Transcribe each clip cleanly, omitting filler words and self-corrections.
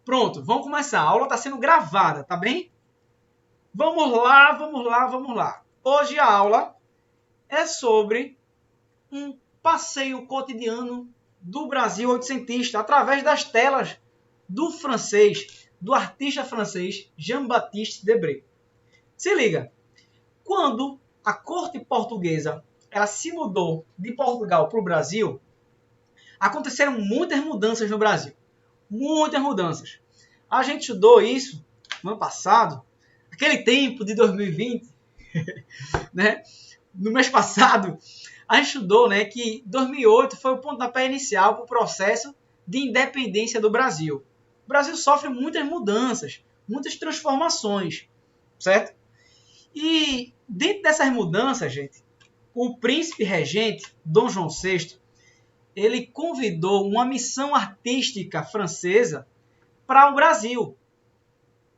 Pronto, vamos começar. A aula está sendo gravada, tá bem? Vamos lá, vamos lá, vamos lá. Hoje a aula é sobre um passeio cotidiano do Brasil oitocentista através das telas do francês, do artista francês Jean-Baptiste Debré. Se liga, quando a corte portuguesa ela se mudou de Portugal para o Brasil, aconteceram muitas mudanças no Brasil. Muitas mudanças. A gente estudou isso no ano passado, aquele tempo de 2020, né? No mês passado, a gente estudou, né, que 2008 foi o pontapé inicial para o processo de independência do Brasil. O Brasil sofre muitas mudanças, muitas transformações, certo? E dentro dessas mudanças, gente, o príncipe regente, Dom João VI, ele convidou uma missão artística francesa para o Brasil.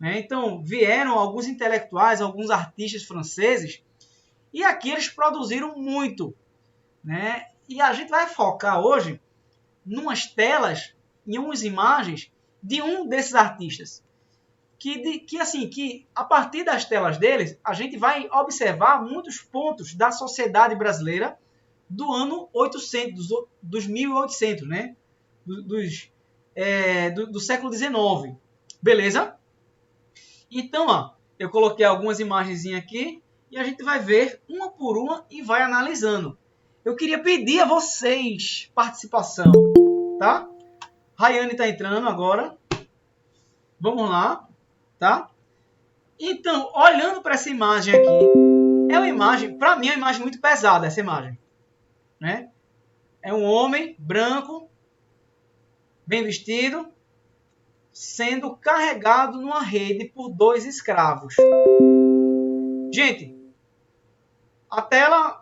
Então, vieram alguns intelectuais, alguns artistas franceses, e aqui eles produziram muito. E a gente vai focar hoje em umas telas, em umas imagens de um desses artistas. Que a partir das telas deles, a gente vai observar muitos pontos da sociedade brasileira do ano 800, dos 1800, né? Do século XIX. Beleza? Então, ó, eu coloquei algumas imagens aqui e a gente vai ver uma por uma e vai analisando. Eu queria pedir a vocês participação, tá? Rayane está entrando agora. Vamos lá, tá? Então, olhando para essa imagem aqui, é uma imagem, para mim é uma imagem muito pesada essa imagem, né? É um homem branco, bem vestido, sendo carregado numa rede por dois escravos. Gente, a tela...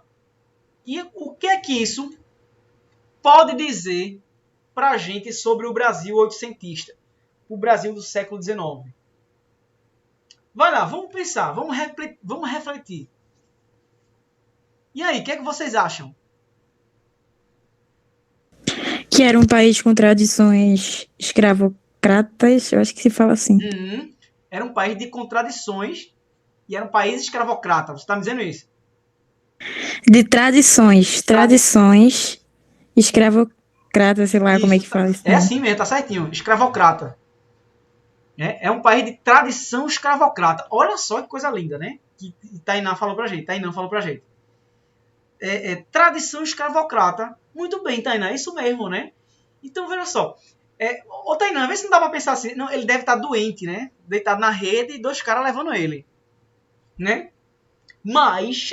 E o que é que isso pode dizer para a gente sobre o Brasil oitocentista? O Brasil do século XIX. Vai lá, vamos pensar, vamos refletir. E aí, o que é que vocês acham? Que era um país com tradições escravocratas, eu acho que se fala assim. Era um país de contradições e era um país escravocrata. Você está me dizendo isso? De tradições escravocratas, sei lá como é Isso, que fala isso. é assim mesmo, tá certinho. Escravocrata. É um país de tradição escravocrata. Olha só que coisa linda, né? Que Tainá falou pra gente. Tradição escravocrata. Muito bem, Tainá, é isso mesmo, né? Então, veja só. Ô, Tainá, vê se não dá pra pensar assim. Não, ele deve estar doente, né? Deitado na rede e dois caras levando ele. Né? Mas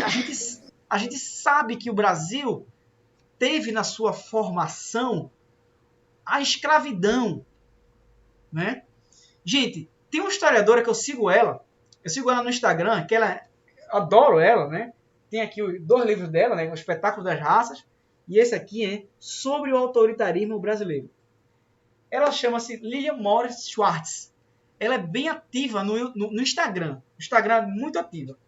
a gente sabe que o Brasil teve na sua formação a escravidão. Né? Gente, tem uma historiadora que eu sigo ela no Instagram, que ela, adoro ela, né? Tem aqui 2 livros dela, né? O Espetáculo das Raças, e esse aqui é sobre o autoritarismo brasileiro. Ela chama-se Lilian Morris Schwartz. Ela é bem ativa no Instagram. O Instagram é muito ativa.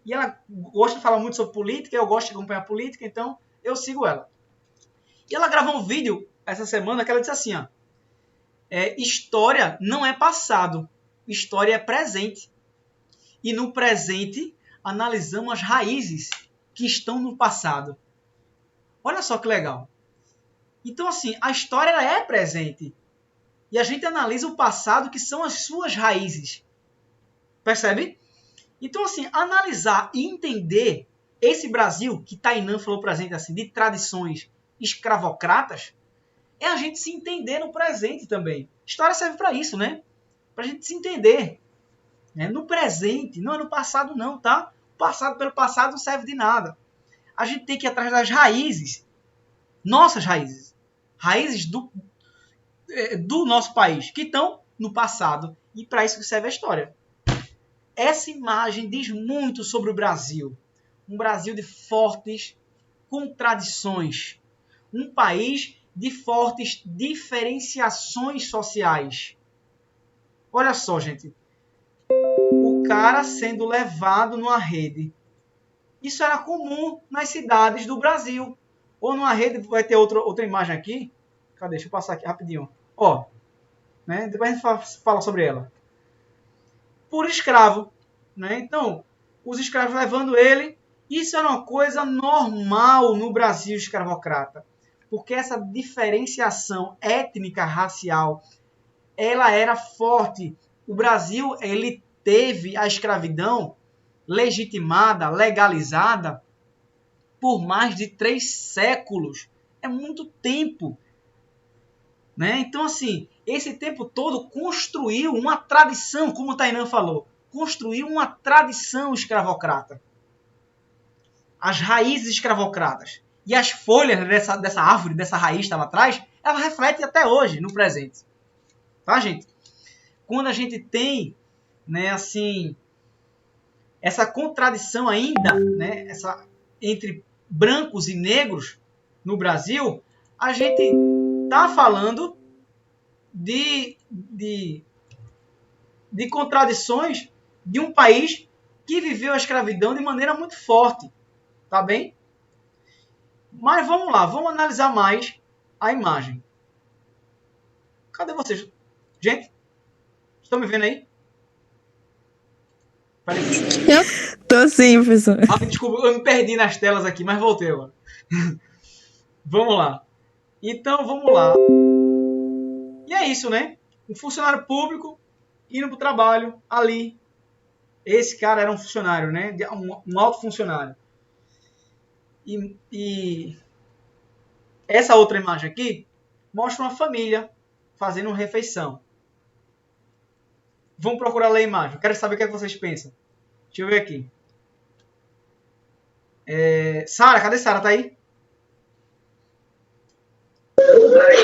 E ela gosta de falar muito sobre política, eu gosto de acompanhar política, então eu sigo ela. E ela gravou um vídeo essa semana que ela disse assim, ó, história não é passado, história é presente. E no presente, analisamos as raízes que estão no passado. Olha só que legal. Então, assim, a história ela é presente. E a gente analisa o passado, que são as suas raízes. Percebe? Então, assim, analisar e entender esse Brasil, que Tainan falou pra gente, assim, de tradições escravocratas, é a gente se entender no presente também. História serve para isso, né? Pra gente se entender. No presente, não é no passado não, tá? O passado pelo passado não serve de nada. A gente tem que ir atrás das raízes, nossas raízes, raízes do nosso país, que estão no passado, e para isso que serve a história. Essa imagem diz muito sobre o Brasil. Um Brasil de fortes contradições. Um país de fortes diferenciações sociais. Olha só, gente. O cara sendo levado numa rede. Isso era comum nas cidades do Brasil. Ou numa rede, vai ter outra imagem aqui. Cadê? Deixa eu passar aqui rapidinho. Ó, né? Depois a gente fala sobre ela. Por escravo, né? Então, os escravos levando ele, isso era uma coisa normal no Brasil escravocrata, porque essa diferenciação étnica, racial, ela era forte. O Brasil, ele teve a escravidão legitimada, legalizada, por mais de 3 séculos. É muito tempo. Né? Então, assim, esse tempo todo construiu uma tradição, como o Tainan falou, construiu uma tradição escravocrata. As raízes escravocratas. E as folhas dessa árvore, dessa raiz que estava atrás, ela reflete até hoje, no presente. Tá, gente? Quando a gente tem, né, assim, essa contradição ainda, né, entre brancos e negros no Brasil, a gente está falando de contradições de um país que viveu a escravidão de maneira muito forte. Tá bem? Mas vamos lá, vamos analisar mais a imagem. Cadê vocês? Gente, estão me vendo aí? Peraí. Tô sim, professor. Desculpa, eu me perdi nas telas aqui, mas voltei agora. Vamos lá. Então, vamos lá. E é isso, né? Um funcionário público indo para o trabalho ali. Esse cara era um funcionário, né? Um alto funcionário. E essa outra imagem aqui mostra uma família fazendo uma refeição. Vamos procurar ler a imagem. Quero saber o que, é que vocês pensam. Deixa eu ver aqui. Sara, cadê Sara? Tá aí?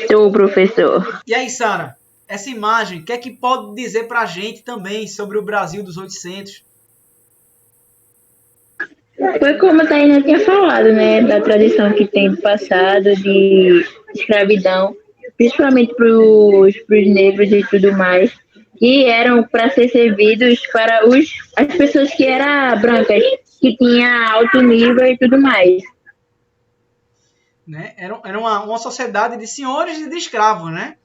Estou, professor. E aí, Sara? Essa imagem, o que é que pode dizer pra gente também sobre o Brasil dos 800? Foi como a Tainá tinha falado, né? Da tradição que tem do passado de escravidão, principalmente para os negros e tudo mais, que eram para ser servidos para as pessoas que eram brancas, que tinha alto nível e tudo mais. Né? Era uma sociedade de senhores e de escravos, né?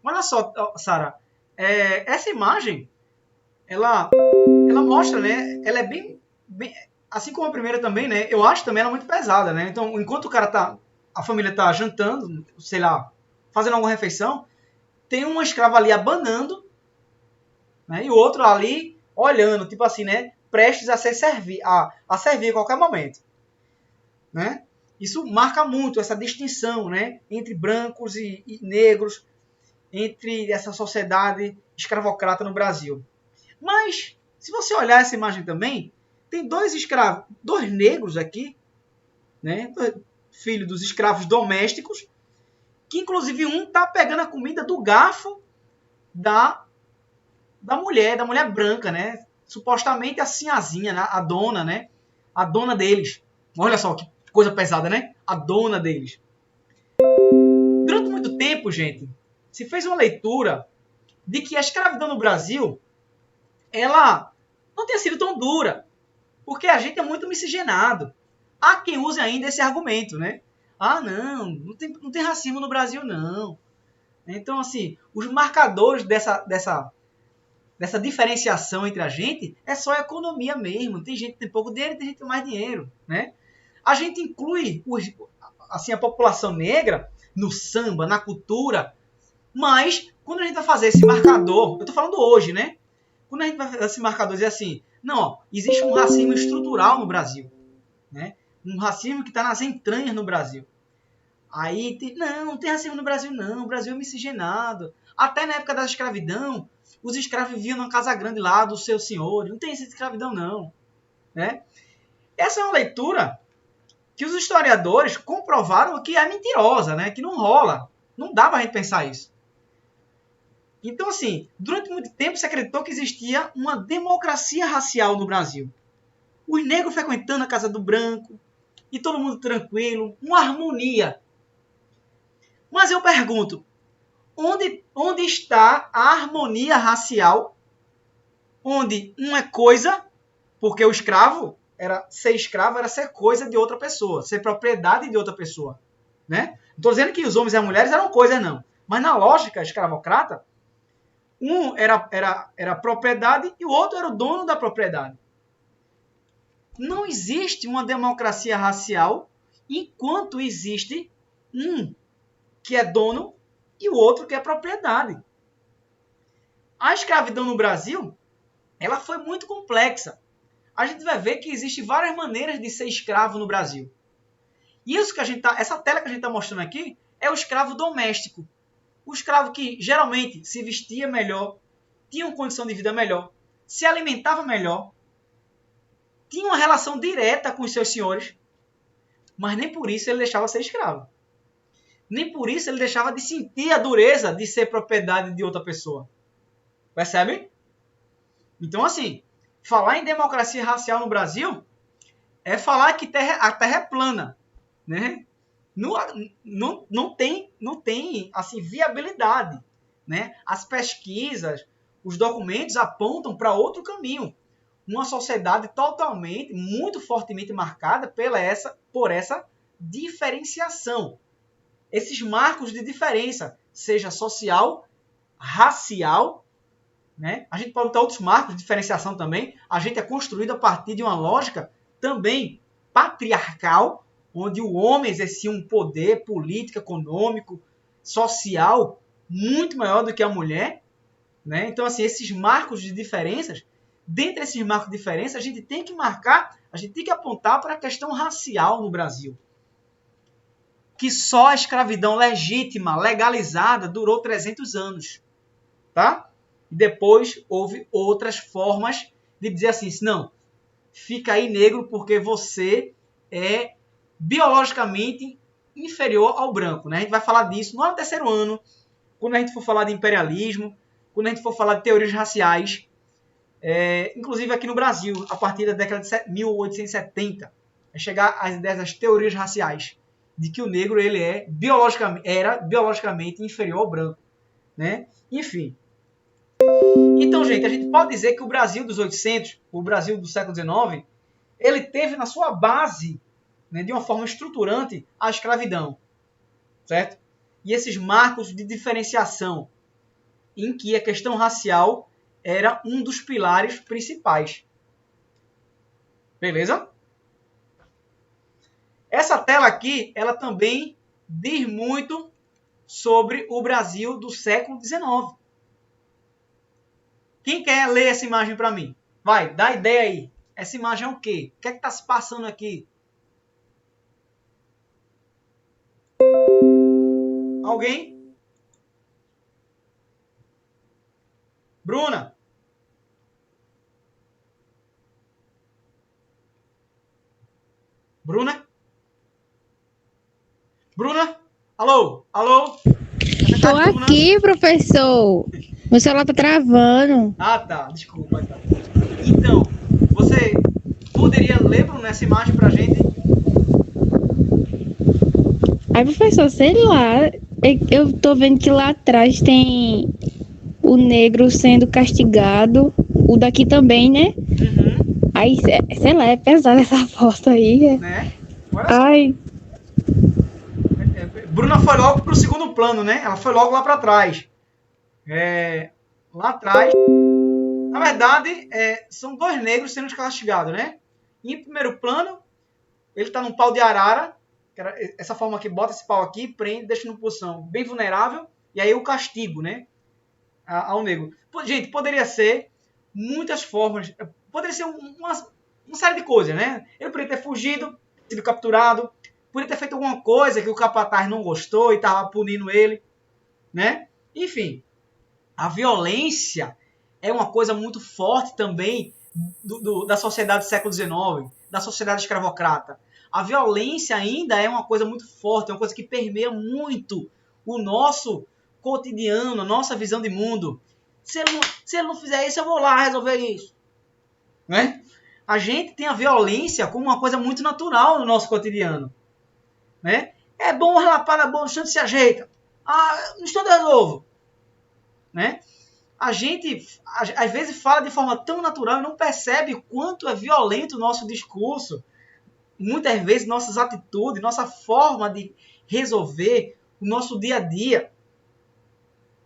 Olha só, Sara, essa imagem, ela mostra, né? Ela é bem, assim como a primeira também, né? Eu acho também ela muito pesada, né? Então, enquanto a família tá jantando, sei lá, fazendo alguma refeição, tem uma escrava ali abanando, né? E o outro ali olhando, tipo assim, né? Prestes a servir a qualquer momento, né? Isso marca muito essa distinção, né? Entre brancos e negros, entre essa sociedade escravocrata no Brasil. Mas, se você olhar essa imagem também, tem dois negros aqui, né? Filho dos escravos domésticos, que inclusive um tá pegando a comida do garfo da mulher branca, né? Supostamente a sinhazinha, né? A dona, né? A dona deles. Olha só que coisa pesada, né? A dona deles. Durante muito tempo, gente, se fez uma leitura de que a escravidão no Brasil, ela não tenha sido tão dura, porque a gente é muito miscigenado. Há quem use ainda esse argumento, né? Ah, não tem racismo no Brasil, não. Então, assim, os marcadores dessa diferenciação entre a gente é só a economia mesmo. Tem gente que tem pouco dinheiro e tem gente que tem mais dinheiro, né? A gente inclui assim, a população negra no samba, na cultura, mas quando a gente vai fazer esse marcador, eu tô falando hoje, né? Quando a gente vai fazer esse marcador e dizer assim, não, ó, existe um racismo estrutural no Brasil, né? Um racismo que está nas entranhas no Brasil. Aí, não tem racismo no Brasil, não. O Brasil é miscigenado. Até na época da escravidão, os escravos viviam na casa grande lá do seu senhor. Não tem essa escravidão, não. Né? Essa é uma leitura que os historiadores comprovaram que é mentirosa, né? Que não rola. Não dá pra gente pensar isso. Então, assim, durante muito tempo se acreditou que existia uma democracia racial no Brasil. Os negros frequentando a casa do branco, e todo mundo tranquilo, uma harmonia. Mas eu pergunto, onde está a harmonia racial? Onde um é coisa, porque o escravo, ser escravo era ser coisa de outra pessoa, ser propriedade de outra pessoa. Né? Não estou dizendo que os homens e as mulheres eram coisas, não. Mas na lógica escravocrata, Um era propriedade e o outro era o dono da propriedade. Não existe uma democracia racial enquanto existe um que é dono e o outro que é propriedade. A escravidão no Brasil, ela foi muito complexa. A gente vai ver que existem várias maneiras de ser escravo no Brasil. E isso que essa tela que a gente está mostrando aqui é o escravo doméstico. O escravo que geralmente se vestia melhor, tinha uma condição de vida melhor, se alimentava melhor, tinha uma relação direta com os seus senhores, mas nem por isso ele deixava de ser escravo. Nem por isso ele deixava de sentir a dureza de ser propriedade de outra pessoa. Percebe? Então, assim, falar em democracia racial no Brasil é falar que a terra é plana, né? Não tem assim, viabilidade, né? As pesquisas, os documentos apontam para outro caminho. Uma sociedade totalmente, muito fortemente marcada por essa diferenciação. Esses marcos de diferença, seja social, racial, né? A gente pode ter outros marcos de diferenciação também. A gente é construído a partir de uma lógica também patriarcal, onde o homem exercia um poder político, econômico, social muito maior do que a mulher, né? Então, assim, esses marcos de diferenças, dentre esses marcos de diferença, a gente tem que apontar para a questão racial no Brasil. Que só a escravidão legítima, legalizada, durou 300 anos. Tá? E depois houve outras formas de dizer assim, não, fica aí negro porque você é biologicamente inferior ao branco. Né? A gente vai falar disso no terceiro ano, quando a gente for falar de imperialismo, quando a gente for falar de teorias raciais, inclusive aqui no Brasil, a partir da década de 1870, vai chegar às ideias das teorias raciais, de que o negro ele era biologicamente inferior ao branco. Né? Enfim. Então, gente, a gente pode dizer que o Brasil dos 800, o Brasil do século XIX, ele teve na sua base, né, de uma forma estruturante, a escravidão. Certo? E esses marcos de diferenciação, em que a questão racial era um dos pilares principais. Beleza? Essa tela aqui, ela também diz muito sobre o Brasil do século XIX. Quem quer ler essa imagem para mim? Vai, dá ideia aí. Essa imagem é o quê? O que é que está se passando aqui? Alguém? Bruna? Bruna? Bruna? Alô? Alô? Tô aqui, professor. Meu celular tá travando. Ah, tá. Desculpa. Tá. Então, você poderia ler, Bruna, essa imagem pra gente? Aí, professor, sei lá. Eu tô vendo que lá atrás tem o negro sendo castigado. O daqui também, né? Uhum. Aí, sei lá, é pesada essa foto aí. Né? Olha Ai. só. Bruna foi logo pro segundo plano, né? Ela foi logo lá pra trás. Lá atrás. Na verdade, são dois negros sendo castigados, né? E em primeiro plano, ele tá num pau de arara. Essa forma aqui, bota esse pau aqui, prende, deixa numa posição bem vulnerável. E aí o castigo, né? Ao negro. Gente, poderia ser muitas formas. Poderia ser uma série de coisas, né? Ele poderia ter fugido, sido capturado. Poderia ter feito alguma coisa que o capataz não gostou e estava punindo ele, né? Enfim, a violência é uma coisa muito forte também da sociedade do século XIX, da sociedade escravocrata. A violência ainda é uma coisa muito forte, é uma coisa que permeia muito o nosso cotidiano, a nossa visão de mundo. Se ele não fizer isso, eu vou lá resolver isso. Né? A gente tem a violência como uma coisa muito natural no nosso cotidiano. Né? É bom, relapada, é bom, no instante se ajeita. No instante eu resolvo. Né? A gente, às vezes, fala de forma tão natural e não percebe o quanto é violento o nosso discurso. Muitas vezes, nossas atitudes, nossa forma de resolver o nosso dia a dia.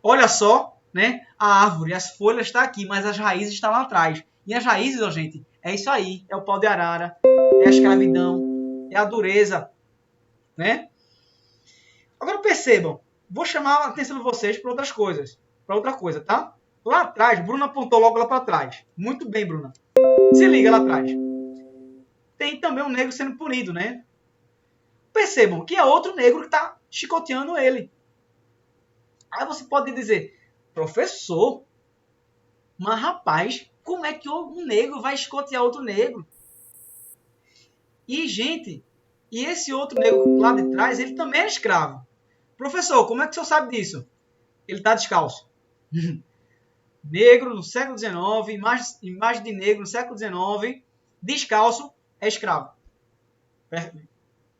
Olha só, né? A árvore, as folhas estão aqui, mas as raízes estão lá atrás. E as raízes, ó, gente, é isso aí. É o pau de arara, é a escravidão, é a dureza, né? Agora percebam, vou chamar a atenção de vocês para outras coisas, para outra coisa, tá? Lá atrás, Bruna apontou logo lá para trás. Muito bem, Bruna. Se liga lá atrás. Tem também um negro sendo punido, né? Percebam que é outro negro que está chicoteando ele. Aí você pode dizer, professor, mas rapaz, como é que um negro vai chicotear outro negro? E, gente, e esse outro negro lá de trás, ele também é escravo. Professor, como é que o senhor sabe disso? Ele está descalço. Negro no século XIX, imagem de negro no século XIX, descalço, é escravo.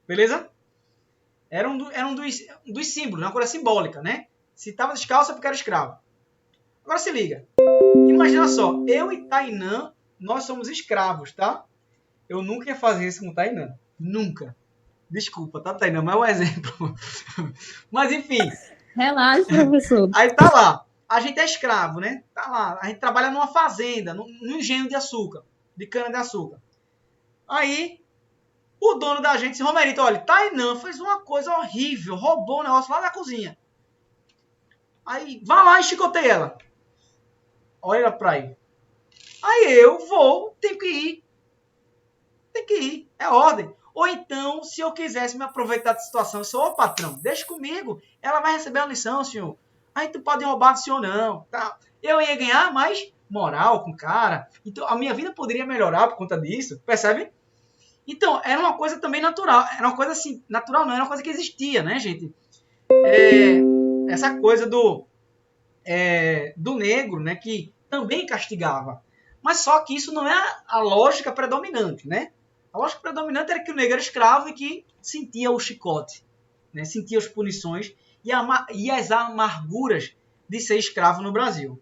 Beleza? Era um dos símbolos, uma coisa simbólica, né? Se estava descalço é porque era escravo. Agora se liga. Imagina só, eu e Tainã, nós somos escravos, tá? Eu nunca ia fazer isso com Tainã. Nunca. Desculpa, tá, Tainã? Mas é um exemplo. Mas enfim. Relaxa, professor. Aí tá lá. A gente é escravo, né? Tá lá. A gente trabalha numa fazenda, num engenho de açúcar, de cana-de-açúcar. Aí, o dono da gente disse, Romerito, olha, Tainã fez uma coisa horrível, roubou o negócio lá na cozinha. Aí, vá lá e chicoteia ela. Olha pra aí. Aí eu vou, tenho que ir. Tem que ir, é ordem. Ou então, se eu quisesse me aproveitar da situação, eu sou, ô patrão, deixa comigo, ela vai receber a lição, senhor. Aí tu pode roubar do senhor, não. Tá? Eu ia ganhar mais moral com o cara. Então, a minha vida poderia melhorar por conta disso, percebe? Então, era uma coisa também natural. Era uma coisa assim, natural não, era uma coisa que existia, né, gente? Essa coisa do negro, né, que também castigava. Mas só que isso não é a lógica predominante, né? A lógica predominante era que o negro era escravo e que sentia o chicote, né? Sentia as punições e as amarguras de ser escravo no Brasil.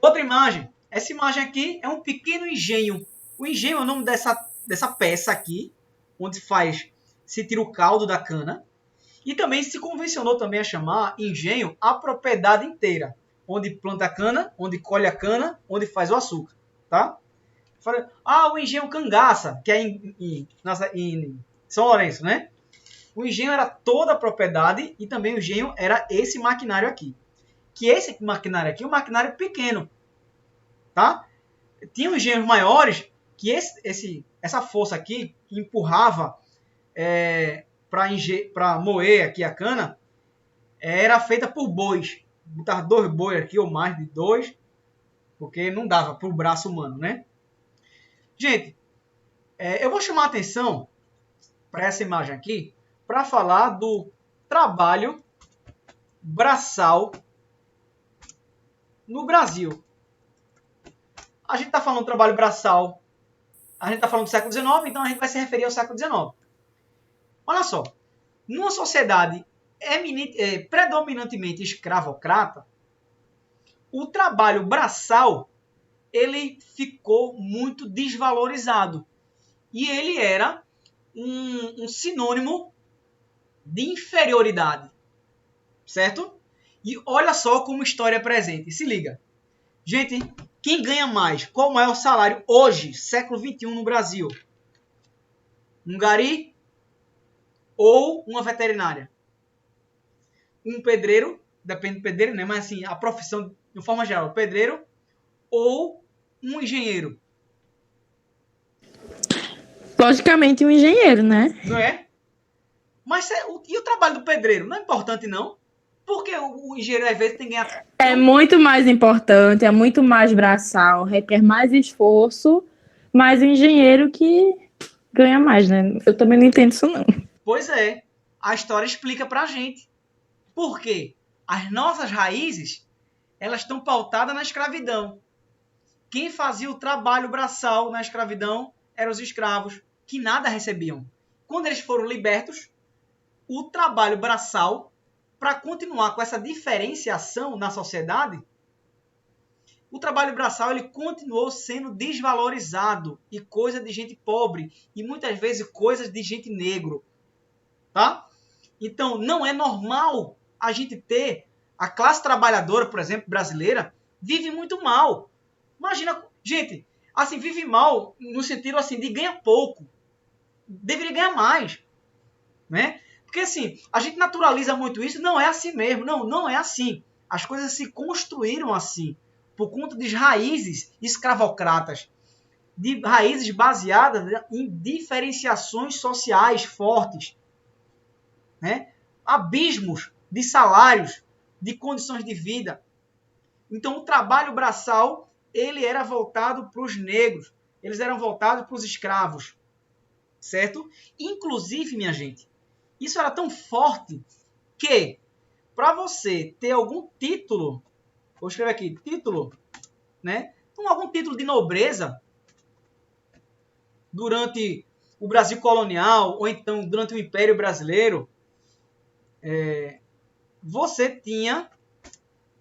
Outra imagem. Essa imagem aqui é um pequeno engenho. O engenho é o nome dessa peça aqui, onde se tira o caldo da cana. E também se convencionou também a chamar engenho a propriedade inteira, onde planta a cana, onde colhe a cana, onde faz o açúcar, tá? O engenho Cangaça, que é em São Lourenço, né? O engenho era toda a propriedade e também o engenho era esse maquinário aqui. Que esse maquinário aqui é um maquinário pequeno, tá? Tinha engenhos maiores que essa força aqui que empurrava para moer aqui a cana era feita por bois. Botar 2 bois aqui ou mais de 2, porque não dava para o braço humano, né? Gente, eu vou chamar a atenção para essa imagem aqui para falar do trabalho braçal no Brasil. A gente está falando do trabalho braçal, a gente está falando do século XIX, então a gente vai se referir ao século XIX. Olha só, numa sociedade predominantemente escravocrata, o trabalho braçal ele ficou muito desvalorizado. E ele era um sinônimo de inferioridade. Certo? E olha só como a história é presente. Se liga. Gente, quem ganha mais? Qual o maior salário hoje, século XXI, no Brasil? Um gari ou uma veterinária? Um pedreiro, depende do pedreiro, né? Mas assim, a profissão, de forma geral, pedreiro ou um engenheiro? Logicamente, um engenheiro, né? Não é? Mas e o trabalho do pedreiro? Não é importante, não? Porque o engenheiro, às vezes, tem que ganhar... É muito mais importante, é muito mais braçal, requer mais esforço, mas o engenheiro que ganha mais, né? Eu também não entendo isso, não. Pois é. A história explica pra gente. Por quê? As nossas raízes, elas estão pautadas na escravidão. Quem fazia o trabalho braçal na escravidão eram os escravos, que nada recebiam. Quando eles foram libertos, o trabalho braçal, para continuar com essa diferenciação na sociedade, o trabalho braçal ele continuou sendo desvalorizado e coisa de gente pobre e muitas vezes coisas de gente negro, tá? Então não é normal a gente ter A classe trabalhadora, por exemplo, brasileira, vive muito mal. Imagina, gente, assim, vive mal no sentido assim de ganhar pouco. Deveria ganhar mais, né? Porque assim, a gente naturaliza muito isso, não é assim mesmo, não é assim. As coisas se construíram assim, por conta de raízes escravocratas, de raízes baseadas em diferenciações sociais fortes, né? Abismos de salários, de condições de vida. Então o trabalho braçal, ele era voltado para os negros, eles eram voltados para os escravos, certo? Inclusive, minha gente, isso era tão forte que, para você ter algum título, vou escrever aqui, título, né? Então, algum título de nobreza durante o Brasil colonial, ou então durante o Império Brasileiro, você tinha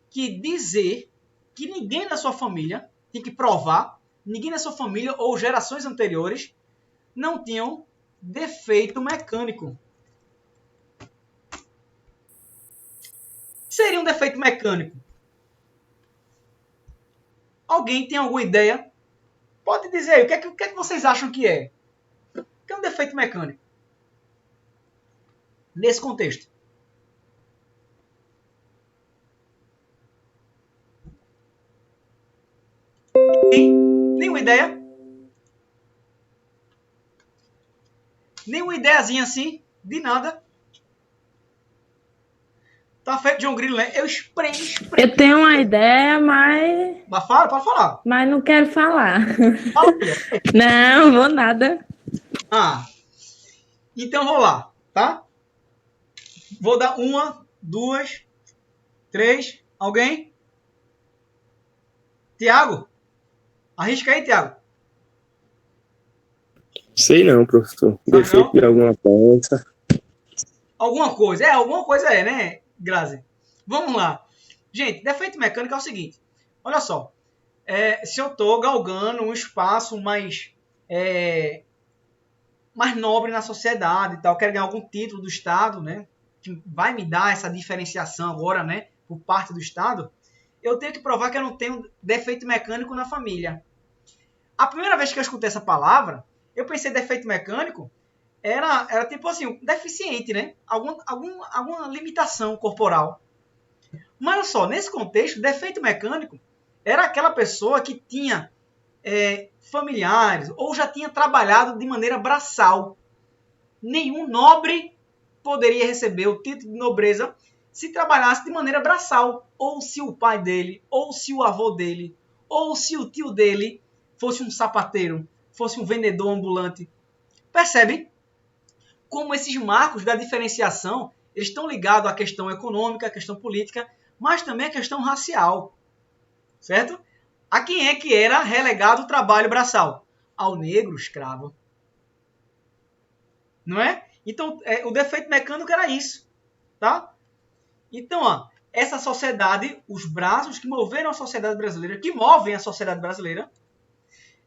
que dizer que ninguém na sua família, tinha que provar, ninguém na sua família ou gerações anteriores não tinham defeito mecânico. Seria um defeito mecânico? Alguém tem alguma ideia? Pode dizer aí, o que é que vocês acham que é? O que é um defeito mecânico? Nesse contexto. Nenhuma ideia? Nenhuma ideiazinha assim? De nada? Tá feito, John Grilo, né? Eu espremo. Eu tenho uma ideia, mas Mas fala, pode falar. não quero falar. Fala, filha. Não, vou nada. Então vou lá, tá? Vou dar 1, 2, 3. Alguém? Tiago? Arrisca aí, Tiago. Sei não, professor. Defeito de alguma peça. Alguma coisa é, né, Grazi? Vamos lá. Gente, defeito mecânico é o seguinte. Olha só. Se eu estou galgando um espaço mais nobre na sociedade e tal, quero ganhar algum título do Estado, né, que vai me dar essa diferenciação agora, né, por parte do Estado, eu tenho que provar que eu não tenho defeito mecânico na família. A primeira vez que eu escutei essa palavra, eu pensei defeito mecânico era tipo assim, um deficiente, né? Alguma limitação corporal. Mas olha só, nesse contexto, defeito mecânico era aquela pessoa que tinha familiares ou já tinha trabalhado de maneira braçal. Nenhum nobre poderia receber o título de nobreza se trabalhasse de maneira braçal. Ou se o pai dele, ou se o avô dele, ou se o tio dele fosse um sapateiro, fosse um vendedor ambulante. Percebe como esses marcos da diferenciação eles estão ligados à questão econômica, à questão política, mas também à questão racial. Certo? A quem é que era relegado o trabalho braçal? Ao negro escravo. Não é? Então, o defeito mecânico era isso. Tá? Então, ó, essa sociedade, os braços que moveram a sociedade brasileira, que movem a sociedade brasileira,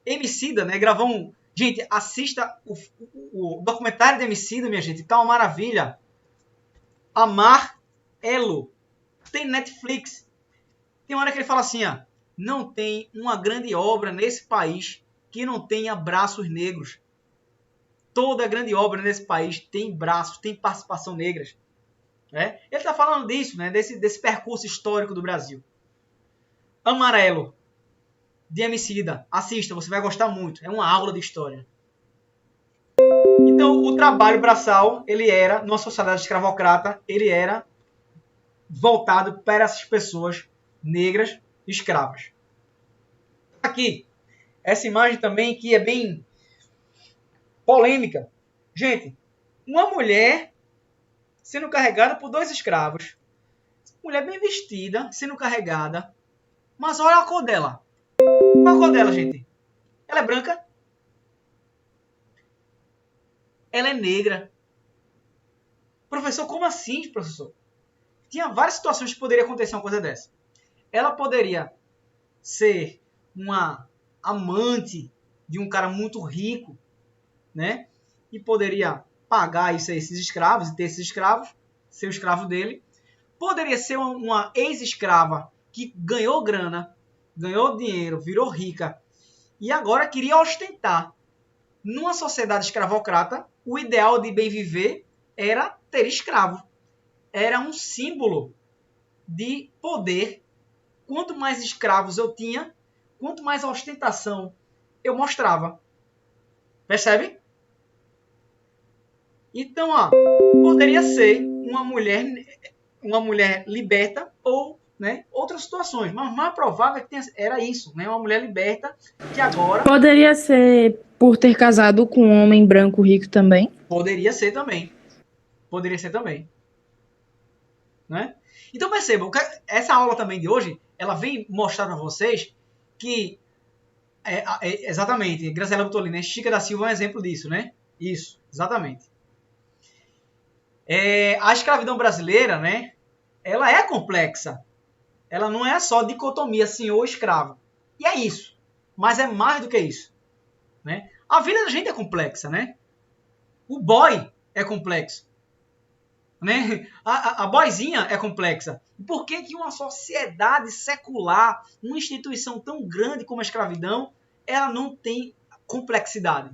Emicida, né, gravou um... Gente, assista o documentário de Emicida, minha gente, tá uma maravilha. Amar Elo. Tem Netflix. Tem uma hora que ele fala assim, ó, não tem uma grande obra nesse país que não tenha braços negros. Toda grande obra nesse país tem braços, tem participação negras. Né? Ele está falando disso, né? desse percurso histórico do Brasil. Amarelo, de Emicida. Assista, você vai gostar muito. É uma aula de história. Então, o trabalho braçal, ele era, numa sociedade escravocrata, ele era voltado para essas pessoas negras escravas. Aqui, essa imagem também que é bem polêmica. Gente, uma mulher sendo carregada por 2 escravos. Mulher bem vestida, sendo carregada. Mas olha a cor dela. Qual a cor dela, gente? Ela é branca? Ela é negra. Professor, como assim, professor? Tinha várias situações que poderia acontecer uma coisa dessa. Ela poderia ser uma amante de um cara muito rico, né? E poderia pagar isso a esses escravos e ter esses escravos, ser o escravo dele. Poderia ser uma ex-escrava que ganhou grana, ganhou dinheiro, virou rica e agora queria ostentar. Numa sociedade escravocrata, o ideal de bem viver era ter escravo. Era um símbolo de poder. Quanto mais escravos eu tinha, quanto mais ostentação eu mostrava. Percebe? Então, ó, poderia ser uma mulher liberta ou, né, outras situações. Mas mais provável é que era isso, né? Uma mulher liberta que agora... Poderia ser por ter casado com um homem branco rico também. Poderia ser também. Poderia ser também. Né? Então percebam, essa aula também de hoje, ela vem mostrar para vocês que exatamente, Graziela Butolini, Chica da Silva é um exemplo disso, né? Isso, exatamente. A escravidão brasileira, né? Ela é complexa. Ela não é só dicotomia senhor-escravo. E é isso. Mas é mais do que isso. Né? A vida da gente é complexa, né? O boy é complexo. Né? A boizinha é complexa. Por que uma sociedade secular, uma instituição tão grande como a escravidão, ela não tem complexidade?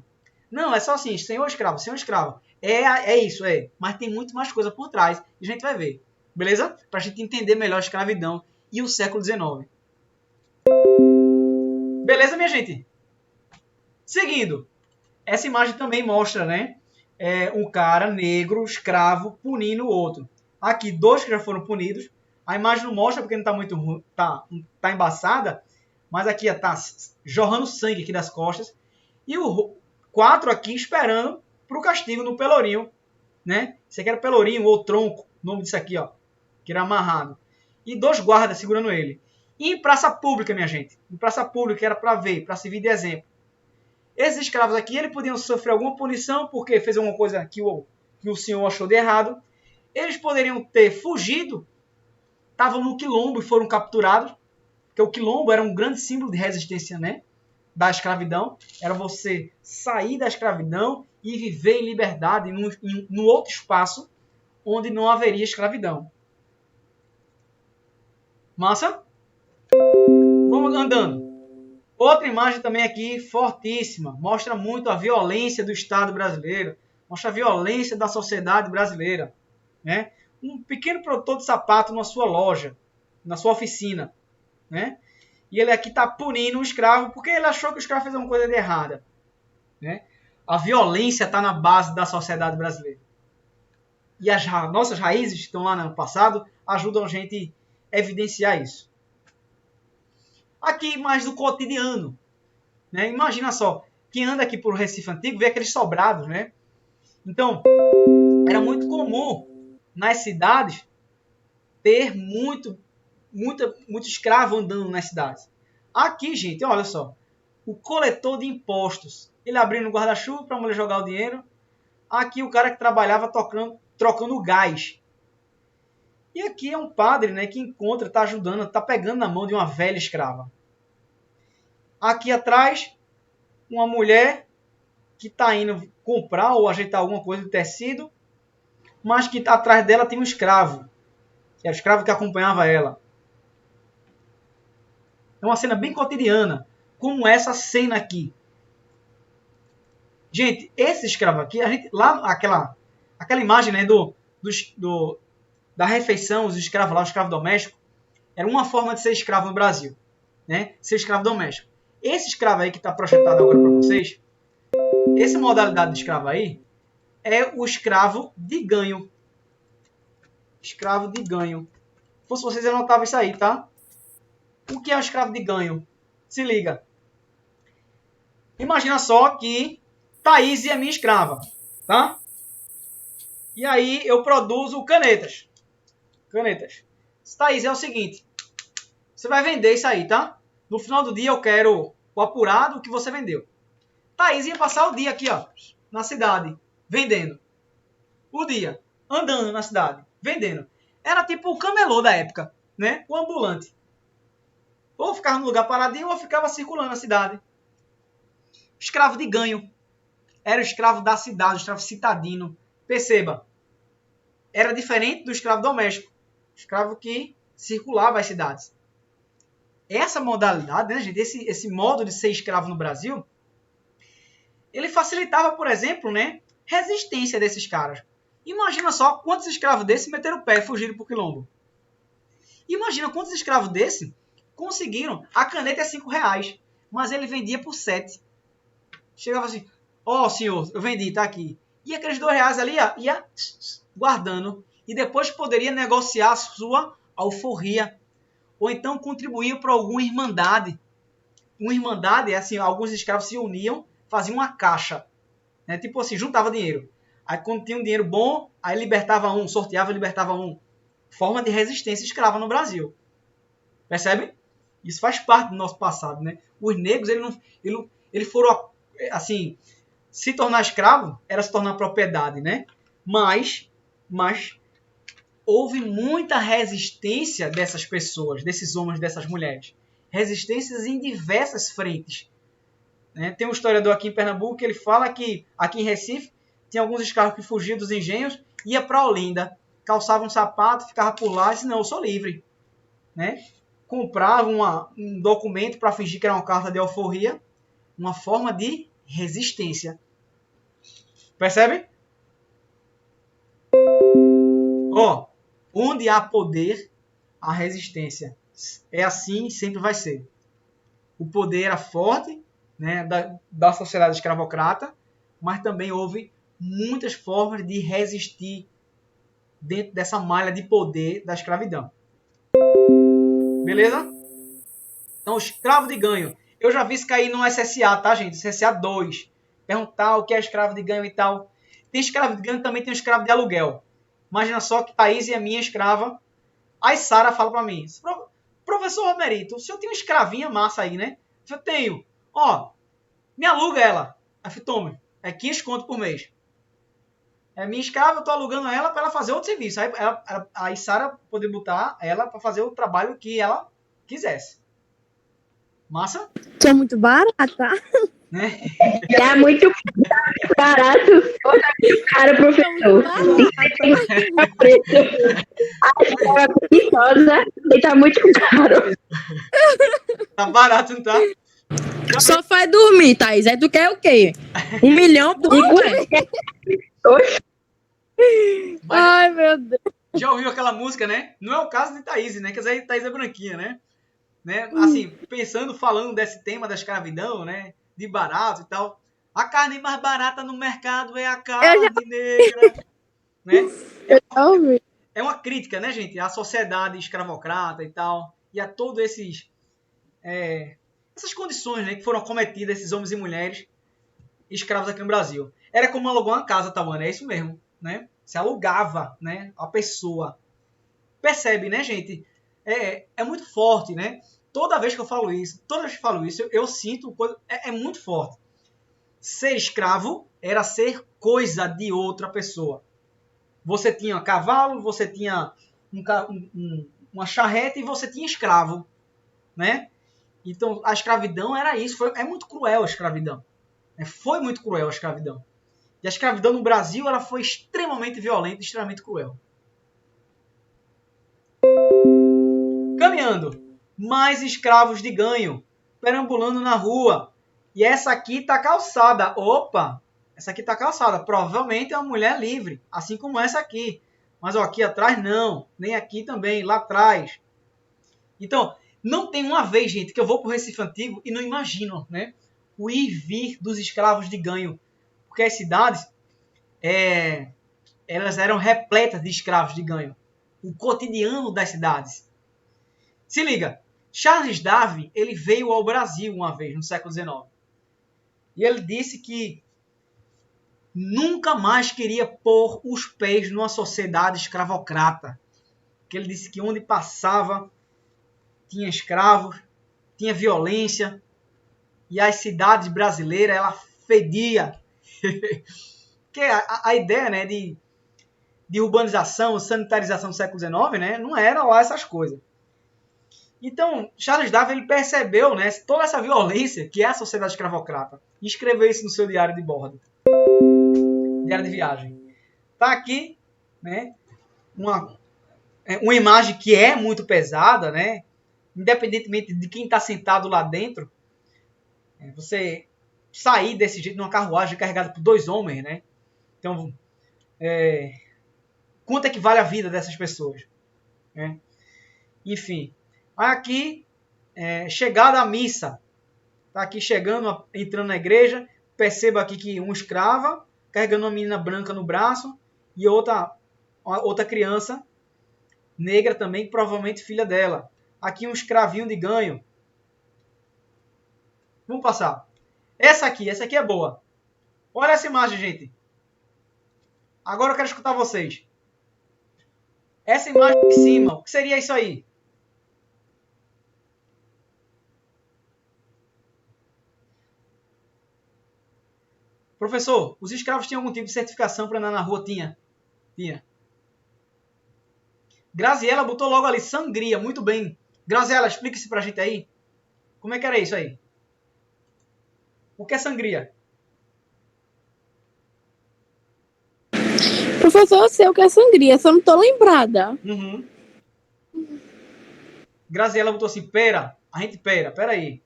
Não, é só assim, senhor escravo, senhor escravo. É isso, é. Mas tem muito mais coisa por trás e a gente vai ver. Beleza? Pra gente entender melhor a escravidão e o século XIX. Beleza, minha gente? Seguindo. Essa imagem também mostra, né? Um cara negro, escravo, punindo o outro. Aqui, 2 que já foram punidos. A imagem não mostra porque não está muito ruim, tá embaçada. Mas aqui está jorrando sangue aqui das costas. E o 4 aqui esperando para o castigo no pelourinho. Né? Isso aqui era pelourinho ou tronco. O nome disso aqui, ó. Que era amarrado. E 2 guardas segurando ele. E em praça pública, minha gente. Em praça pública era para ver, para servir de exemplo. Esses escravos aqui, eles podiam sofrer alguma punição porque fez alguma coisa que o senhor achou de errado. Eles poderiam ter fugido, estavam no quilombo e foram capturados, porque o quilombo era um grande símbolo de resistência, né, da escravidão. Era você sair da escravidão e viver em liberdade num outro espaço onde não haveria escravidão. Massa? Vamos andando. Outra imagem também aqui, fortíssima, mostra muito a violência do Estado brasileiro, mostra a violência da sociedade brasileira. Né? Um pequeno produtor de sapato na sua loja, na sua oficina. Né? E ele aqui está punindo o escravo porque ele achou que o escravo fez uma coisa de errada. Né? A violência está na base da sociedade brasileira. E as nossas raízes, que estão lá no passado, ajudam a gente a evidenciar isso. Aqui mais do cotidiano. Né? Imagina só, quem anda aqui por Recife Antigo vê aqueles sobrados. Né? Então, era muito comum nas cidades ter muito escravo andando nas cidades. Aqui, gente, olha só, o coletor de impostos. Ele abrindo o guarda-chuva para a mulher jogar o dinheiro. Aqui o cara que trabalhava trocando gás. E aqui é um padre, né, que encontra, está ajudando, está pegando na mão de uma velha escrava. Aqui atrás, uma mulher que está indo comprar ou ajeitar alguma coisa de tecido, mas que atrás dela tem um escravo. Que é o escravo que acompanhava ela. É uma cena bem cotidiana, como essa cena aqui. Gente, esse escravo aqui, lá aquela imagem, né, da refeição, os escravos lá, o escravo doméstico, era uma forma de ser escravo no Brasil, né? Ser escravo doméstico. Esse escravo aí que está projetado agora para vocês, essa modalidade de escravo aí, é o escravo de ganho. Escravo de ganho. Se fosse vocês, anotavam isso aí, tá? O que é o escravo de ganho? Se liga. Imagina só que Thaís é minha escrava, tá? E aí eu produzo canetas. Thaís, é o seguinte. Você vai vender isso aí, tá? No final do dia eu quero o apurado que você vendeu. Thaís ia passar o dia aqui, ó, na cidade, vendendo. O dia, andando na cidade, vendendo. Era tipo o camelô da época, né? O ambulante. Ou ficava no lugar paradinho ou ficava circulando na cidade. Escravo de ganho. Era o escravo da cidade, o escravo citadino. Perceba. Era diferente do escravo doméstico. Escravo que circulava as cidades. Essa modalidade, né, gente, esse modo de ser escravo no Brasil, ele facilitava, por exemplo, né, resistência desses caras. Imagina só quantos escravos desses meteram o pé e fugiram para o quilombo. Imagina quantos escravos desses conseguiram. A caneta é R$5, mas ele vendia por 7. Chegava assim, ó, senhor, eu vendi, tá aqui. E aqueles R$2 ali ia guardando. E depois poderia negociar a sua alforria. Ou então contribuir para alguma irmandade. Uma irmandade é assim, alguns escravos se uniam, faziam uma caixa. Né? Tipo assim, juntava dinheiro. Aí quando tinha um dinheiro bom, aí libertava um, sorteava e libertava um. Forma de resistência escrava no Brasil. Percebe? Isso faz parte do nosso passado, né? Os negros, eles foram, assim, se tornar escravo era se tornar propriedade, né? Mas houve muita resistência dessas pessoas, desses homens, dessas mulheres. Resistências em diversas frentes. Né? Tem um historiador aqui em Pernambuco que ele fala que aqui em Recife tinha alguns escravos que fugiam dos engenhos, ia para Olinda, calçava um sapato, ficava por lá e disse, não, eu sou livre. Né? Comprava um documento para fingir que era uma carta de alforria, uma forma de resistência. Percebe? Ó, onde há poder, há resistência. É assim e sempre vai ser. O poder era forte, né, da sociedade escravocrata, mas também houve muitas formas de resistir dentro dessa malha de poder da escravidão. Beleza? Então, escravo de ganho. Eu já vi isso cair no SSA, tá, gente? SSA 2. Perguntar o que é escravo de ganho e tal. Tem escravo de ganho, também tem escravo de aluguel. Imagina só que Thaís é a minha escrava. Aí Sara fala pra mim, professor Romerito, o senhor tem uma escravinha massa aí, né? Eu tenho. Ó, me aluga ela. Aí eu tome, é 500 conto por mês. É minha escrava, eu tô alugando ela para ela fazer outro serviço. Aí Sara poder botar ela para fazer o trabalho que ela quisesse. Massa? Sou muito barata. Né? É muito barato. Cara, professor. A escola preguiçosa e tá muito caro. Tá barato, não tá? Só faz dormir, Thaís. Aí tu quer o quê? 1 milhão por Oxe, Ai, meu Deus. Já ouviu aquela música, né? Não é o caso de Thaís, né? Quer dizer, Thaís é branquinha, né? Assim, falando desse tema da escravidão, né? De barato e tal. A carne mais barata no mercado é a carne negra. Né? É uma crítica, né, gente? À sociedade escravocrata e tal. E a todos essas condições, né, que foram cometidas esses homens e mulheres escravos aqui no Brasil. Era como alugar uma casa, Tawana, é isso mesmo, né? Se alugava, né, a pessoa. Percebe, né, gente? É muito forte, né? Toda vez que eu falo isso, eu sinto coisa. É muito forte. Ser escravo era ser coisa de outra pessoa. Você tinha cavalo, você tinha uma charrete e você tinha escravo, né? Então, a escravidão era isso. É muito cruel a escravidão. Foi muito cruel a escravidão. E a escravidão no Brasil ela foi extremamente violenta, extremamente cruel. Caminhando. Mais escravos de ganho. Perambulando na rua. E essa aqui tá calçada. Opa! Essa aqui tá calçada. Provavelmente é uma mulher livre. Assim como essa aqui. Mas ó, aqui atrás não. Nem aqui também. Lá atrás. Então, não tem uma vez, gente, que eu vou pro Recife Antigo e não imagino, né? O ir e vir dos escravos de ganho. Porque as cidades, elas eram repletas de escravos de ganho. O cotidiano das cidades. Se liga, Charles Darwin, ele veio ao Brasil uma vez, no século XIX. E ele disse que nunca mais queria pôr os pés numa sociedade escravocrata. Que ele disse que onde passava tinha escravos, tinha violência, e as cidades brasileiras, ela fedia. Porque a ideia, né, de urbanização, sanitarização do século XIX, né, não era lá essas coisas. Então, Charles Darwin ele percebeu, né, toda essa violência que é a sociedade escravocrata e escreveu isso no seu diário de bordo. Diário de viagem. Tá aqui, né, uma imagem que é muito pesada, né? Independentemente de quem está sentado lá dentro, você sair desse jeito numa carruagem carregada por 2 homens, né? Então, quanto é que vale a vida dessas pessoas? Né? Enfim, aqui, chegada à missa, tá aqui chegando, entrando na igreja, perceba aqui que um escrava carregando uma menina branca no braço e outra criança negra também, provavelmente filha dela. Aqui um escravinho de ganho. Vamos passar. Essa aqui é boa. Olha essa imagem, gente. Agora eu quero escutar vocês. Essa imagem de cima, o que seria isso aí? Professor, os escravos tinham algum tipo de certificação para andar na rua? Tinha. Graziela botou logo ali, sangria, muito bem. Graziela, explica isso pra gente aí. Como é que era isso aí? O que é sangria? Professor, eu sei o que é sangria, só não tô lembrada. Uhum. Graziela botou assim, pera aí.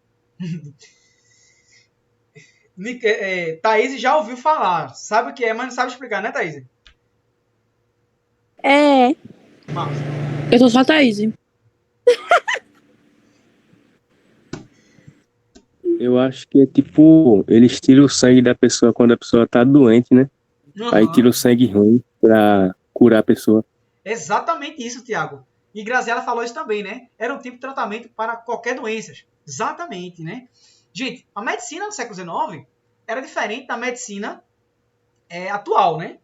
Thaís já ouviu falar, sabe o que é, mas não sabe explicar, né, Thaís? É. Massa. Eu sou só a Thaís. Eu acho que é tipo, eles tiram o sangue da pessoa quando a pessoa tá doente, né? Uhum. Aí tira o sangue ruim pra curar a pessoa. Exatamente isso, Tiago. E Graziela falou isso também, né? Era um tipo de tratamento para qualquer doença. Exatamente, né? Gente, a medicina do século XIX era diferente da medicina atual, né?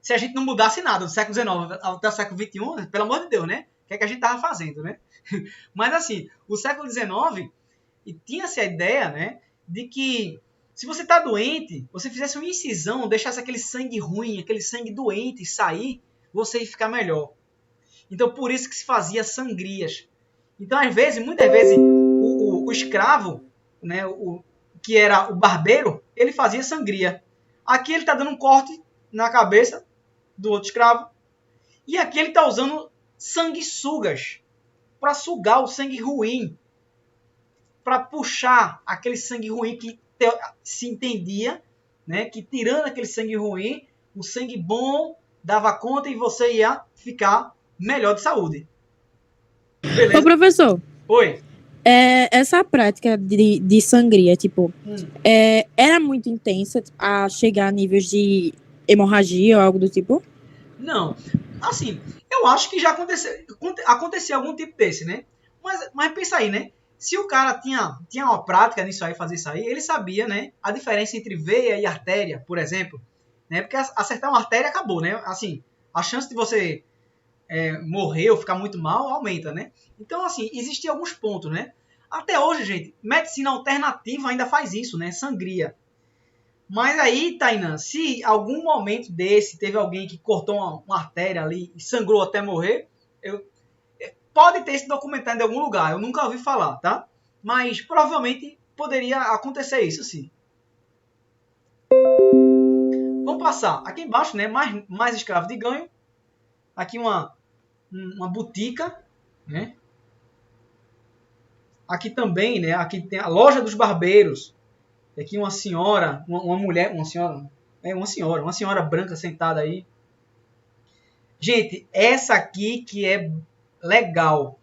Se a gente não mudasse nada do século XIX até o século XXI, pelo amor de Deus, né? O que é que a gente estava fazendo, né? Mas assim, o século XIX tinha-se a ideia, né, de que se você está doente, você fizesse uma incisão, deixasse aquele sangue ruim, aquele sangue doente sair, você ia ficar melhor. Então, por isso que se fazia sangrias. Então, muitas vezes, o escravo, né, que era o barbeiro, ele fazia sangria. Aqui ele está dando um corte na cabeça do outro escravo. E aqui ele está usando sanguessugas para sugar o sangue ruim, para puxar aquele sangue ruim que se entendia, né, que tirando aquele sangue ruim, o sangue bom dava conta e você ia ficar melhor de saúde. Beleza? Ô, professor, Oi. essa prática de sangria, tipo, era muito intensa a chegar a níveis de hemorragia ou algo do tipo? Não. Assim, eu acho que já aconteceu algum tipo desse, né? Mas pensa aí, né? Se o cara tinha uma prática nisso aí, fazer isso aí, ele sabia, né? A diferença entre veia e artéria, por exemplo. Né? Porque acertar uma artéria acabou, né? Assim, a chance de você morrer ou ficar muito mal aumenta, né? Então, assim, existem alguns pontos, né? Até hoje, gente, medicina alternativa ainda faz isso, né? Sangria. Mas aí, Tainã, se algum momento desse teve alguém que cortou uma artéria ali e sangrou até morrer, pode ter esse documentado em algum lugar. Eu nunca ouvi falar, tá? Mas provavelmente poderia acontecer isso, sim. Vamos passar. Aqui embaixo, né? Mais escravo de ganho. Aqui uma botica, né? Aqui também, né? Aqui tem a loja dos barbeiros. Aqui uma senhora, uma mulher, uma senhora branca sentada aí. Gente, essa aqui que é legal.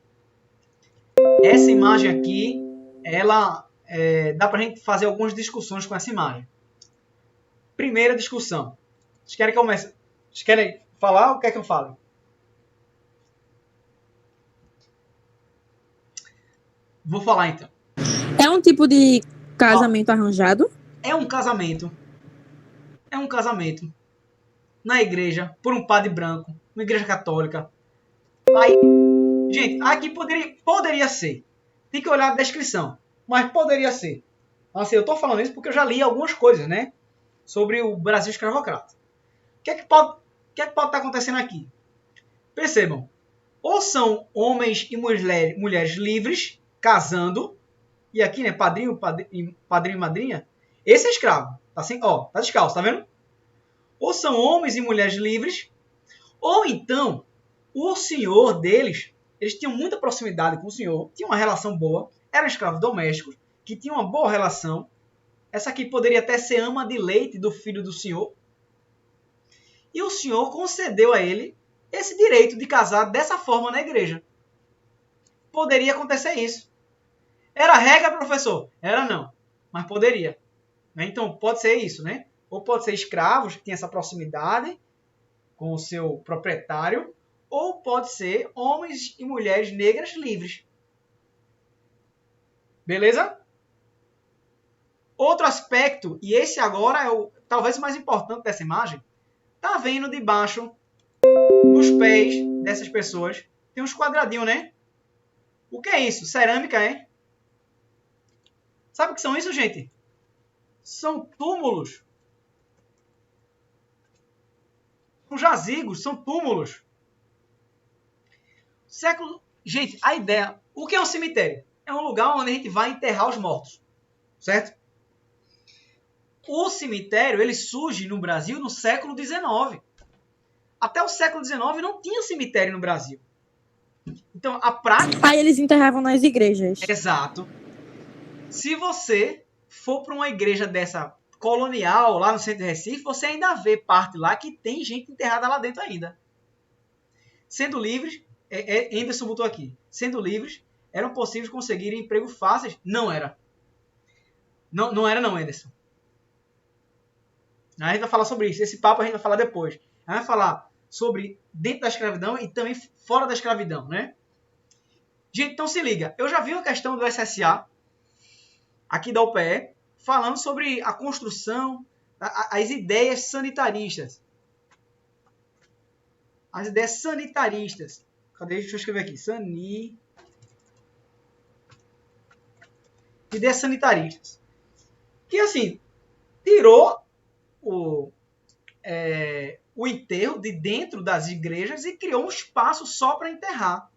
Essa imagem aqui, ela dá pra gente fazer algumas discussões com essa imagem. Primeira discussão. Vocês querem que eu comece? Vocês querem falar ou quer que eu fale? Vou falar então. É um tipo de casamento arranjado? É um casamento. Na igreja, por um padre branco, uma igreja católica. Aí, gente, aqui poderia ser. Tem que olhar a descrição. Mas poderia ser. Assim, eu tô falando isso porque eu já li algumas coisas, né? Sobre o Brasil escravocrata. O que é que pode estar acontecendo aqui? Percebam. Ou são homens e mulheres livres, casando. E aqui, né? Padrinho e madrinha. Esse é escravo. Tá descalço, tá vendo? Ou são homens e mulheres livres. Ou então, O senhor deles, eles tinham muita proximidade com o senhor, tinham uma relação boa, eram escravos domésticos, que tinham uma boa relação. Essa aqui poderia até ser ama de leite do filho do senhor. E o senhor concedeu a ele esse direito de casar dessa forma na igreja. Poderia acontecer isso. Era regra, professor? Era não, mas poderia. Então, pode ser isso, né? Ou pode ser escravos que têm essa proximidade com o seu proprietário, ou pode ser homens e mulheres negras livres. Beleza? Outro aspecto, e esse agora é o talvez o mais importante dessa imagem, tá vendo debaixo dos pés dessas pessoas tem uns quadradinhos, né? O que é isso? Cerâmica, é? Sabe o que são isso, gente? São túmulos. São jazigos, são túmulos. Gente, a ideia... O que é um cemitério? É um lugar onde a gente vai enterrar os mortos. Certo? O cemitério, ele surge no Brasil no século XIX. Até o século XIX não tinha cemitério no Brasil. Então, a prática... Aí eles enterravam nas igrejas. Exato. Se você for para uma igreja dessa colonial, lá no centro de Recife, você ainda vê parte lá que tem gente enterrada lá dentro ainda. Sendo livres, Anderson botou aqui, sendo livres, eram possíveis conseguir emprego fáceis? Não era. Não era não, Anderson. A gente vai falar sobre isso. Esse papo a gente vai falar depois. A gente vai falar sobre dentro da escravidão e também fora da escravidão, né? Gente, então se liga. Eu já vi uma questão do SSA, aqui da UPE, falando sobre a construção, as ideias sanitaristas. As ideias sanitaristas. Cadê? Deixa eu escrever aqui. Ideias sanitaristas. Que, assim, tirou o enterro de dentro das igrejas e criou um espaço só para enterrar.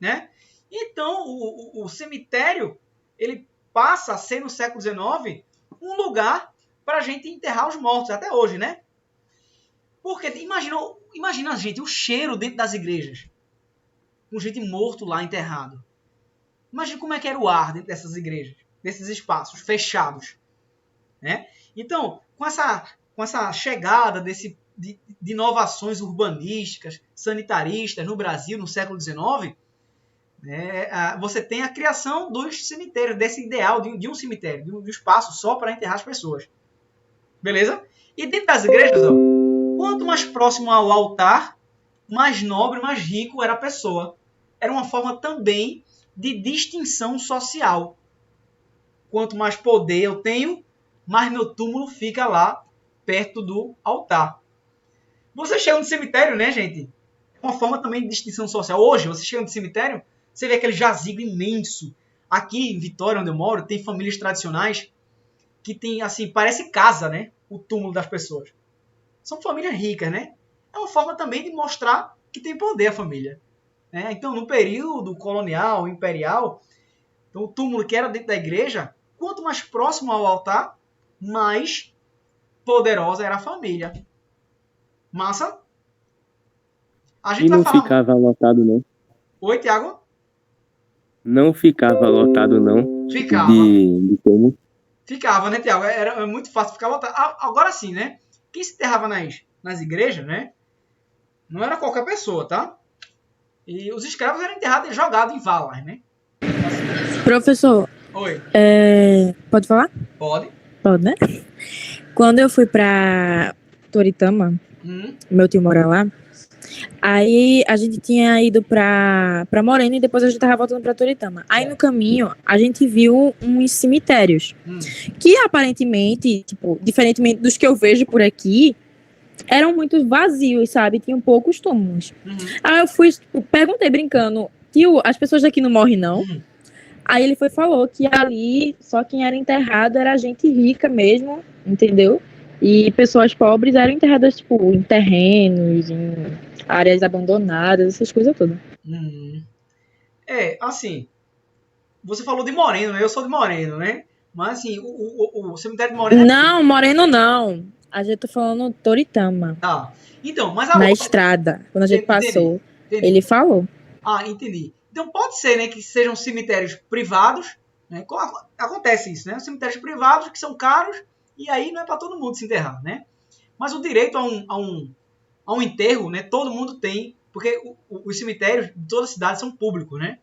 Né? Então, o cemitério, ele passa a ser, no século XIX, um lugar para a gente enterrar os mortos, até hoje, né? Porque imagina, gente, o cheiro dentro das igrejas. Com gente morto lá, enterrado. Imagina como é que era o ar dentro dessas igrejas, desses espaços fechados. Né? Então, com essa chegada de inovações urbanísticas, sanitaristas no Brasil, no século XIX, você tem a criação dos cemitérios, desse ideal de um cemitério, de um espaço só para enterrar as pessoas. Beleza? E dentro das igrejas, ó, quanto mais próximo ao altar, mais nobre, mais rico era a pessoa. Era uma forma também de distinção social. Quanto mais poder eu tenho, mais meu túmulo fica lá, perto do altar. Você chega no cemitério, né, gente? É uma forma também de distinção social. Hoje, você chega no cemitério, você vê aquele jazigo imenso. Aqui em Vitória, onde eu moro, tem famílias tradicionais que tem, assim, parece casa, né? O túmulo das pessoas. São famílias ricas, né? É uma forma também de mostrar que tem poder a família. Né? Então, no período colonial, imperial, então, o túmulo que era dentro da igreja, quanto mais próximo ao altar, mais poderosa era a família. Massa? A gente E vai não falar... ficava lotado, não. Oi, Tiago? Não ficava lotado, não. Ficava. De como? Ficava, né, Tiago? Era muito fácil ficar lotado. Agora sim, né? Quem se enterrava nas igrejas, né? Não era qualquer pessoa, tá? E os escravos eram enterrados e jogados em valas, né? Professor, Oi. pode falar? Pode. Pode, né? Quando eu fui pra Toritama, meu tio mora lá, aí a gente tinha ido pra Morena e depois a gente tava voltando pra Toritama. Aí no caminho, a gente viu uns cemitérios que aparentemente, tipo, diferentemente dos que eu vejo por aqui, eram muito vazios, sabe? Tinham poucos túmulos. Aí eu fui, tipo, perguntei brincando, tio, as pessoas daqui não morrem, não? Aí ele falou que ali só quem era enterrado era gente rica mesmo, entendeu? E pessoas pobres eram enterradas, tipo, em terrenos, em áreas abandonadas, essas coisas todas. Assim, você falou de Moreno, né? Eu sou de Moreno, né? Mas, assim, o cemitério de Moreno... Não, Moreno não. A gente tá falando Toritama. Tá. Então, mas Na agora... estrada, quando a gente passou, Entendi. ele falou. Ah, entendi. Então pode ser, né, que sejam cemitérios privados, né? Acontece isso, né? Cemitérios privados que são caros e aí não é para todo mundo se enterrar, né? Mas o direito a um enterro, né, todo mundo tem, porque os cemitérios de toda a cidade são públicos, né?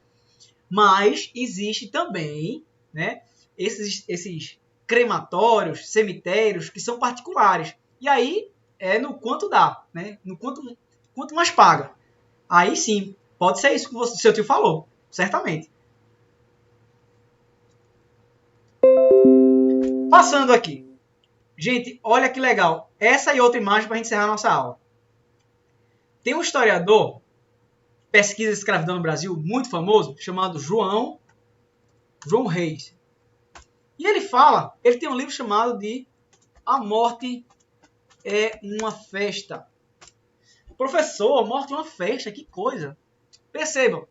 Mas existe também, né, esses crematórios, cemitérios que são particulares. E aí é no quanto dá, né? No quanto mais paga. Aí sim, pode ser isso que o seu tio falou, certamente. Passando aqui. Gente, olha que legal. Essa e outra imagem para a gente encerrar a nossa aula. Tem um historiador, pesquisa de escravidão no Brasil, muito famoso, chamado João Reis. E ele tem um livro chamado de A Morte é uma Festa. Professor, a morte é uma festa, que coisa. Percebam,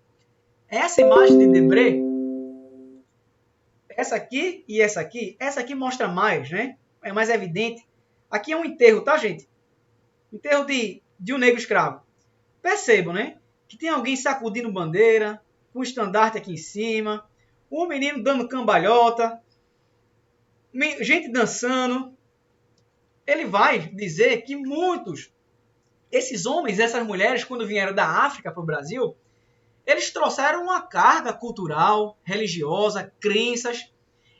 essa imagem de Debré, essa aqui e essa aqui mostra mais, né? É mais evidente. Aqui é um enterro, tá, gente? Enterro de um negro escravo. Percebam, né? Que tem alguém sacudindo bandeira, com o estandarte aqui em cima, um menino dando cambalhota, gente dançando. Ele vai dizer que esses homens, essas mulheres, quando vieram da África para o Brasil, eles trouxeram uma carga cultural, religiosa, crenças,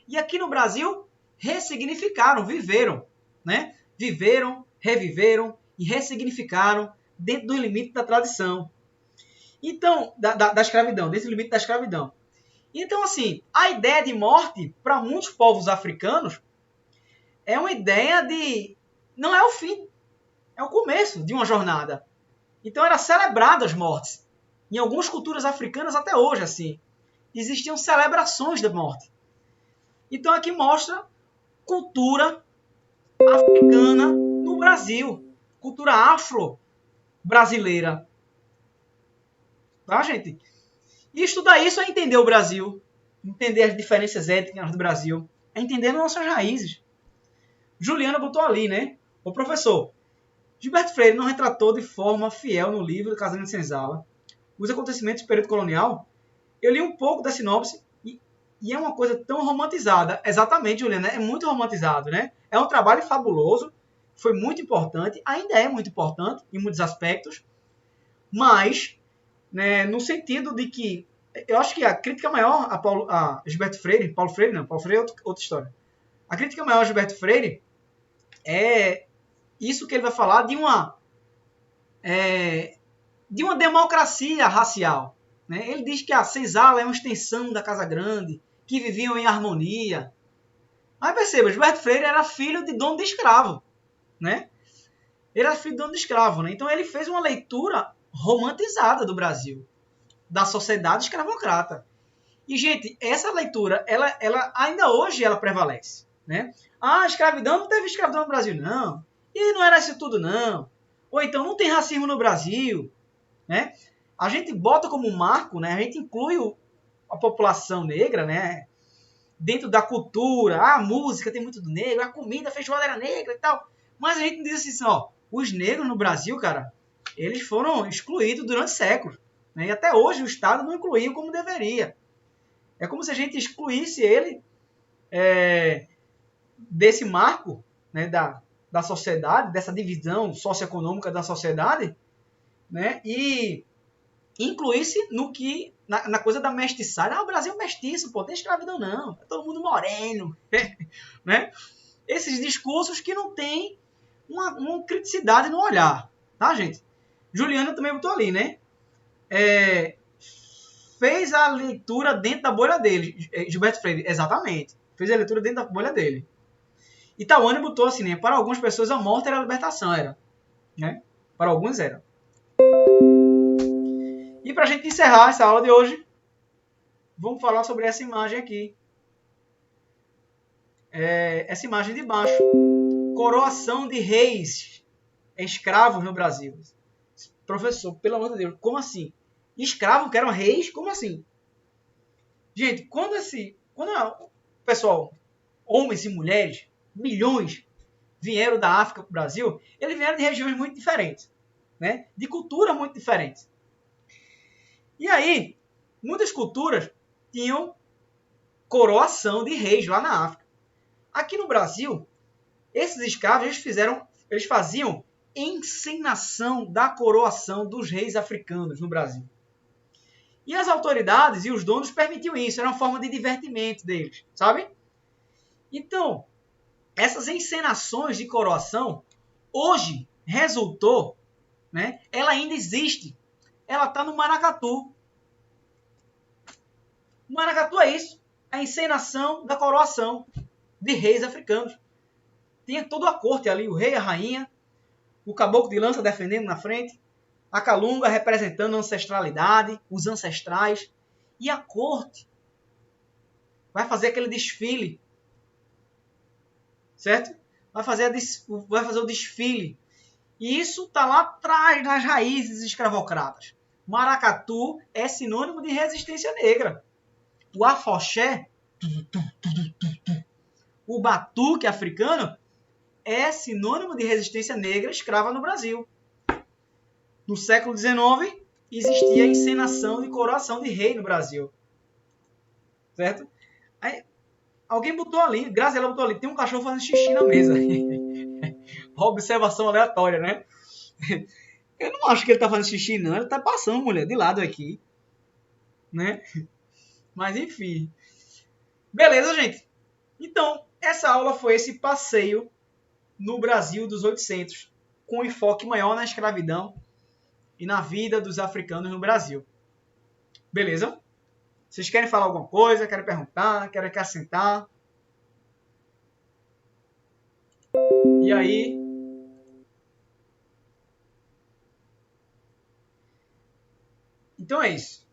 e aqui no Brasil ressignificaram, viveram, né? Viveram, reviveram e ressignificaram dentro do limite da tradição. Então, da escravidão, dentro do limite da escravidão. Então, assim, a ideia de morte, para muitos povos africanos, é uma ideia de... não é o fim, é o começo de uma jornada. Então, era celebrado as mortes. Em algumas culturas africanas, até hoje, assim, existiam celebrações da morte. Então, aqui mostra cultura africana no Brasil. Cultura afro-brasileira. Tá, gente? E estudar isso é entender o Brasil, entender as diferenças étnicas do Brasil, é entender nossas raízes. Juliana botou ali, né? O professor, Gilberto Freire não retratou de forma fiel no livro Casamento de Senzala os acontecimentos do período colonial. Eu li um pouco da sinopse e é uma coisa tão romantizada. Exatamente, Juliana, é muito romantizado, né? É um trabalho fabuloso, foi muito importante, ainda é muito importante em muitos aspectos, mas, né, no sentido de que eu acho que a crítica maior a Gilberto Freire, Paulo Freire é outra história. A crítica maior a Gilberto Freire é isso que ele vai falar de uma democracia racial. Né? Ele diz que a senzala é uma extensão da Casa Grande, que viviam em harmonia. Mas perceba, Gilberto Freire era filho de dono de escravo. Né? Ele era filho de dono de escravo. Né? Então ele fez uma leitura romantizada do Brasil, da sociedade escravocrata. E, gente, essa leitura, ela ainda hoje ela prevalece. Né? A escravidão, não teve escravidão no Brasil, não. E não era isso tudo, não. Ou então, não tem racismo no Brasil. Né? A gente bota como marco, né? A gente inclui a população negra, né? Dentro da cultura. A música tem muito do negro, a comida, a feijoada era negra e tal. Mas a gente diz assim, ó, os negros no Brasil, cara, eles foram excluídos durante séculos. Né? E até hoje o Estado não incluiu como deveria. É como se a gente excluísse ele desse marco, né, da sociedade, dessa divisão socioeconômica da sociedade, né, e incluísse no que na coisa da mestiçagem. O Brasil é mestiço, pô, tem escravidão não, é todo mundo moreno. Né? Esses discursos que não tem uma criticidade no olhar, tá, gente? Juliana também botou ali, né? Fez a leitura dentro da bolha dele. Gilberto Freire, exatamente. Fez a leitura dentro da bolha dele. E Tawane botou assim, né? Para algumas pessoas a morte era a libertação, era. Né? Para alguns era. E para a gente encerrar essa aula de hoje, vamos falar sobre essa imagem aqui. Essa imagem de baixo. Coroação de reis escravos no Brasil. Professor, pelo amor de Deus, como assim? Escravos que eram reis? Como assim? Gente, quando o pessoal, homens e mulheres, milhões, vieram da África para o Brasil, eles vieram de regiões muito diferentes, né? De culturas muito diferentes. E aí, muitas culturas tinham coroação de reis lá na África. Aqui no Brasil, esses escravos eles faziam encenação da coroação dos reis africanos no Brasil. E as autoridades e os donos permitiam isso, era uma forma de divertimento deles, sabe? Então, essas encenações de coroação, hoje, resultou, né? Ela ainda existe. Ela está no maracatu. O maracatu é isso, a encenação da coroação de reis africanos. Tinha toda a corte ali, o rei, a rainha, o caboclo de lança defendendo na frente, a calunga representando a ancestralidade, os ancestrais, e a corte vai fazer aquele desfile, certo? Vai fazer o desfile. E isso está lá atrás, nas raízes escravocratas. Maracatu é sinônimo de resistência negra. O afoxé, o batuque africano, é sinônimo de resistência negra escrava no Brasil. No século XIX, existia a encenação de coroação de rei no Brasil. Certo? Aí, alguém botou ali, Graziela botou ali, tem um cachorro fazendo xixi na mesa. Uma observação aleatória, né? Eu não acho que ele tá fazendo xixi, não. Ele tá passando, mulher, de lado aqui. Né? Mas, enfim. Beleza, gente? Então, essa aula foi esse passeio no Brasil dos 800, com um enfoque maior na escravidão e na vida dos africanos no Brasil. Beleza? Vocês querem falar alguma coisa? Querem perguntar? Querem acrescentar? E aí? Então é isso.